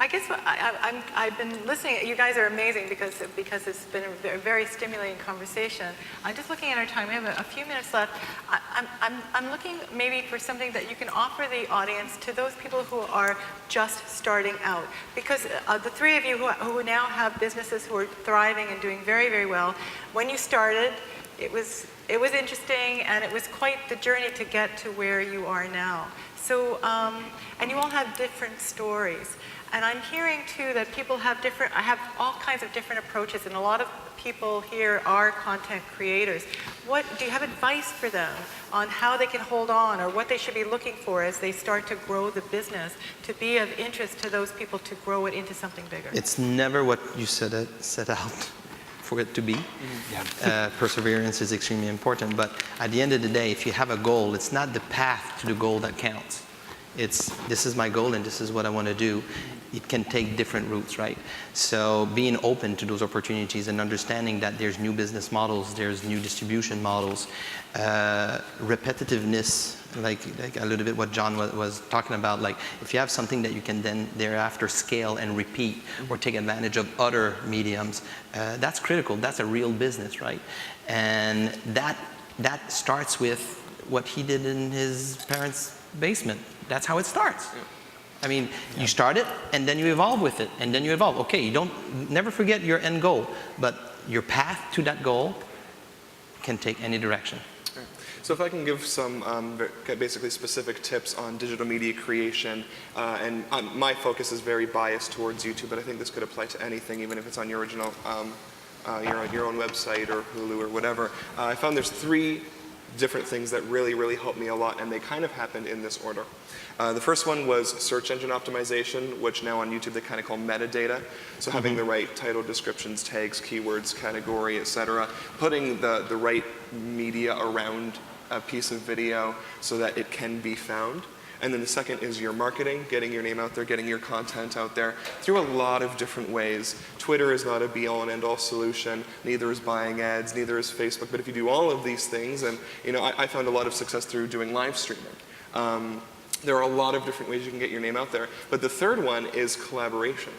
I guess I've been listening. You guys are amazing because it's been a very stimulating conversation. I'm just looking at our time. We have a few minutes left. I'm looking maybe for something that you can offer the audience to those people who are just starting out. Because the three of you who now have businesses who are thriving and doing very, very well, when you started, it was interesting, and it was quite the journey to get to where you are now. So, and you all have different stories. And I'm hearing too that people have all kinds of different approaches, and a lot of people here are content creators. Do you have advice for them on how they can hold on, or what they should be looking for as they start to grow the business to be of interest to those people to grow it into something bigger? It's never what you set out for it to be. Perseverance is extremely important, but at the end of the day, if you have a goal, it's not the path to the goal that counts. It's, this is my goal and this is what I want to do. It can take different routes, right? So being open to those opportunities and understanding that there's new business models, there's new distribution models, repetitiveness, like a little bit what John was talking about, like if you have something that you can then thereafter scale and repeat or take advantage of other mediums, that's critical. That's a real business, right? And that starts with what he did in his parents' basement. That's how it starts. I mean, you start it, and then you evolve with it, and then you evolve. Okay, you never forget your end goal, but your path to that goal can take any direction. So if I can give some basically specific tips on digital media creation, and my focus is very biased towards YouTube, but I think this could apply to anything, even if it's on your original, your own website or Hulu or whatever. I found there's 3 different things that really, really helped me a lot, and they kind of happened in this order. The first one was search engine optimization, which now on YouTube they kind of call metadata. So having the right title, descriptions, tags, keywords, category, etc. Putting the right media around a piece of video so that it can be found. And then the second is your marketing, getting your name out there, getting your content out there through a lot of different ways. Twitter is not a be-all and end-all solution, neither is buying ads, neither is Facebook, but if you do all of these things, and you know, I found a lot of success through doing live streaming. There are a lot of different ways you can get your name out there, but the third one is collaboration.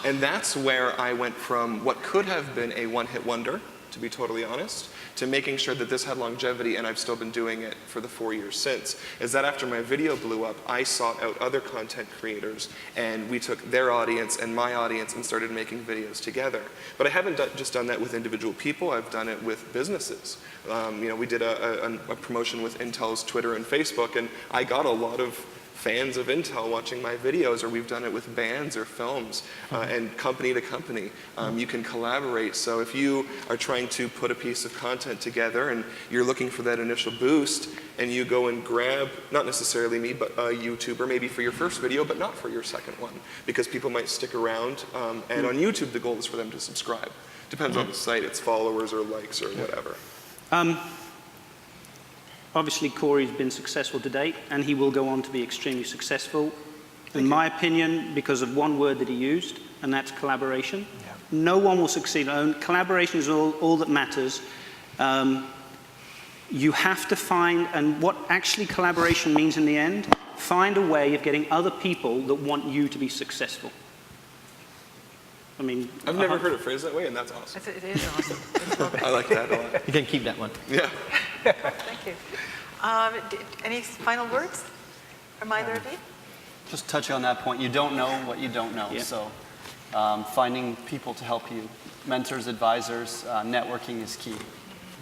And that's where I went from what could have been a one-hit wonder, to be totally honest, to making sure that this had longevity, and I've still been doing it for the 4 years since, is that after my video blew up, I sought out other content creators, and we took their audience and my audience and started making videos together. But I haven't just done that with individual people, I've done it with businesses. You know, we did a promotion with Intel's Twitter and Facebook, and I got a lot of fans of Intel watching my videos, or we've done it with bands or films, and company to company. You can collaborate. So if you are trying to put a piece of content together and you're looking for that initial boost, and you go and grab, not necessarily me, but a YouTuber, maybe for your first video, but not for your second one, because people might stick around, and on YouTube the goal is for them to subscribe. Depends on the site, it's followers or likes or whatever. Obviously, Corey's been successful to date, and he will go on to be extremely successful, in my opinion, because of one word that he used, and that's collaboration. Yeah. No one will succeed alone. Collaboration is all that matters. You have to find, and what actually collaboration means in the end, find a way of getting other people that want you to be successful. I mean, I've never heard it phrased that way, and that's awesome. It is awesome. I like that a lot. You can keep that one. Yeah. Thank you. Any final words from either of you? Just touch on that point. You don't know what you don't know. Yeah. So finding people to help you, mentors, advisors, networking is key.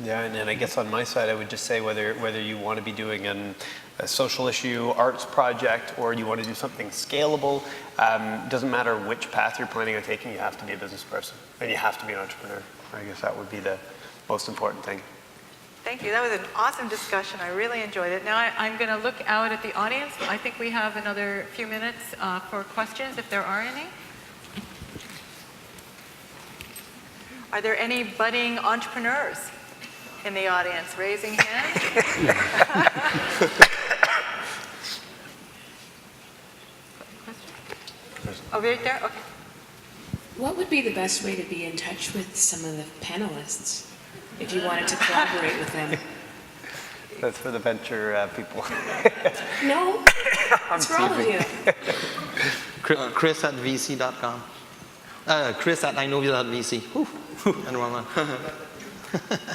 Yeah, and then I guess on my side, I would just say whether you want to be doing a social issue, arts project, or you want to do something scalable, doesn't matter which path you're planning on taking, you have to be a business person, and you have to be an entrepreneur. I guess that would be the most important thing. Thank you. That was an awesome discussion. I really enjoyed it. Now I'm going to look out at the audience. I think we have another few minutes for questions, if there are any. Are there any budding entrepreneurs in the audience? Raising hands. Oh, right there? Okay. What would be the best way to be in touch with some of the panelists if you wanted to collaborate with them? That's for the venture people. No, it's for all of you. Chris at vc.com. Chris at iNovia.vc. And wrong one.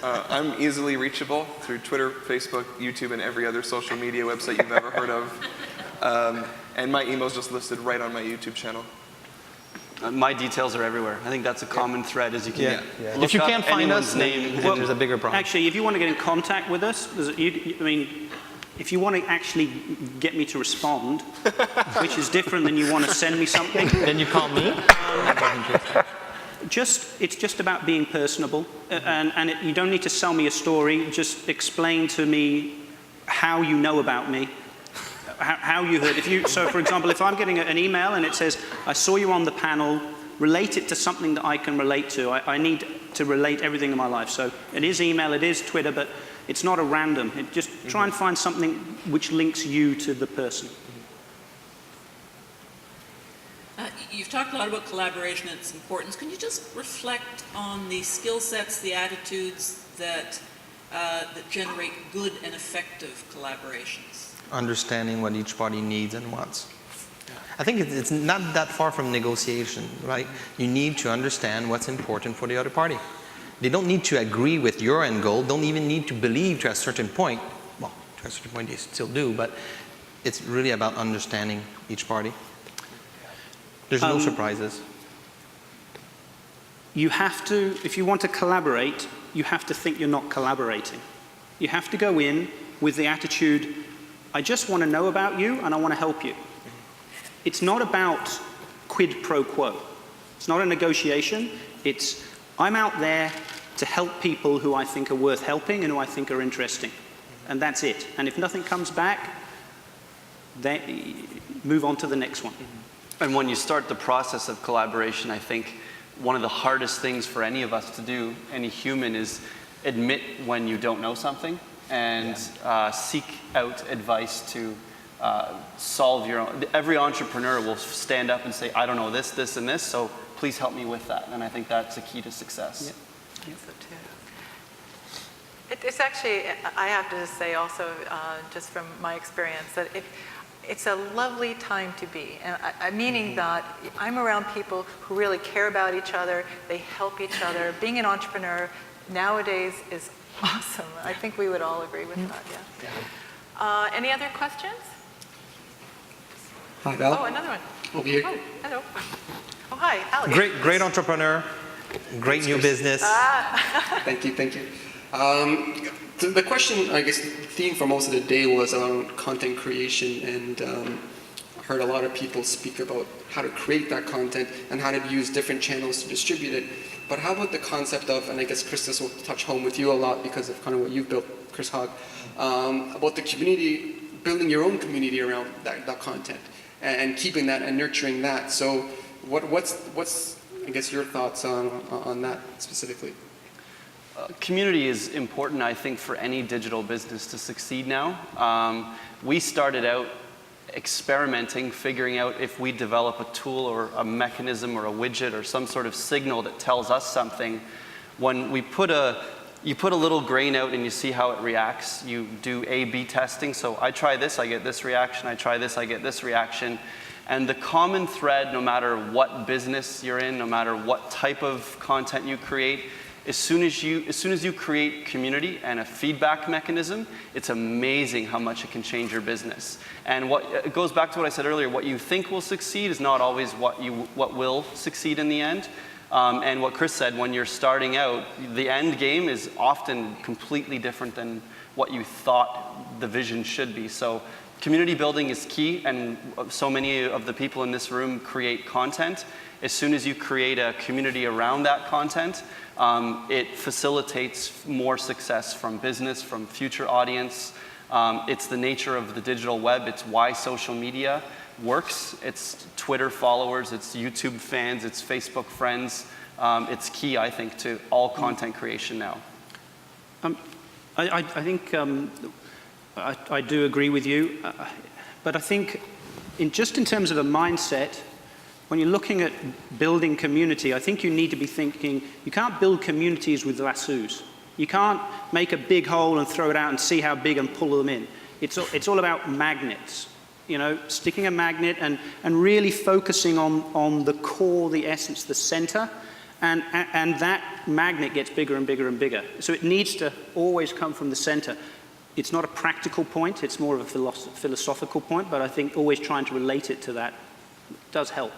I'm easily reachable through Twitter, Facebook, YouTube, and every other social media website you've ever heard of. And my email's just listed right on my YouTube channel. My details are everywhere. I think that's a common thread, as you can. Yeah. If you can't find us, then there's a bigger problem. Actually, if you want to get in contact with us, if you want to actually get me to respond, which is different than you want to send me something, then you call me. It's just about being personable, and you don't need to sell me a story. Just explain to me how you know about me, how you heard. So, for example, if I'm getting an email and it says, "I saw you on the panel," relate it to something that I can relate to. I need to relate everything in my life. So it is email, it is Twitter, but it's not a random. Just try and find something which links you to the person. You've talked a lot about collaboration and its importance. Can you just reflect on the skill sets, the attitudes that generate good and effective collaborations? Understanding what each party needs and wants. I think it's not that far from negotiation, right? You need to understand what's important for the other party. They don't need to agree with your end goal, don't even need to believe to a certain point. Well, to a certain point they still do, but it's really about understanding each party. There's no surprises. You have to, if you want to collaborate, you have to think you're not collaborating. You have to go in with the attitude, I just want to know about you and I want to help you. It's not about quid pro quo. It's not a negotiation. It's, I'm out there to help people who I think are worth helping and who I think are interesting. And that's it. And if nothing comes back, then move on to the next one. And when you start the process of collaboration, I think one of the hardest things for any of us to do, any human, is admit when you don't know something and seek out advice to solve your own. Every entrepreneur will stand up and say, I don't know this, this, and this, so please help me with that. And I think that's a key to success. Yeah. I think so too. It's actually, I have to say also, just from my experience, that it's a lovely time to be, and meaning that I'm around people who really care about each other, they help each other. Being an entrepreneur nowadays is awesome. I think we would all agree with that, yeah. Any other questions? Hi, Val. Oh, another one. Over here. Oh, hello. Oh, hi, Alex. Great entrepreneur, great new business. Thank you, thank you. The question, I guess, the theme for most of the day was around content creation, and I heard a lot of people speak about how to create that content and how to use different channels to distribute it. But how about the concept of, and I guess Chris, this will touch home with you a lot because of kind of what you've built, Chris Hogg, about the community, building your own community around that content and keeping that and nurturing that. So what's I guess, your thoughts on that specifically? Community is important, I think, for any digital business to succeed now. We started out experimenting, figuring out if we develop a tool or a mechanism or a widget or some sort of signal that tells us something. When we you put a little grain out and you see how it reacts. You do A/B testing. So I try this, I get this reaction. I try this, I get this reaction. And the common thread, no matter what business you're in, no matter what type of content you create, as soon as you create community and a feedback mechanism, it's amazing how much it can change your business. And it goes back to what I said earlier, what you think will succeed is not always what will succeed in the end. And what Chris said, when you're starting out, the end game is often completely different than what you thought the vision should be. So community building is key, and so many of the people in this room create content. As soon as you create a community around that content, it facilitates more success from business, from future audience. It's the nature of the digital web. It's why social media works. It's Twitter followers, it's YouTube fans, it's Facebook friends. It's key, I think, to all content creation now. I think I do agree with you, but I think in terms of a mindset, when you're looking at building community, I think you need to be thinking, you can't build communities with lassos. You can't make a big hole and throw it out and see how big and pull them in. It's all about magnets. You know, sticking a magnet and really focusing on the core, the essence, the center, and that magnet gets bigger and bigger and bigger. So it needs to always come from the center. It's not a practical point, it's more of a philosophical point, but I think always trying to relate it to that does help.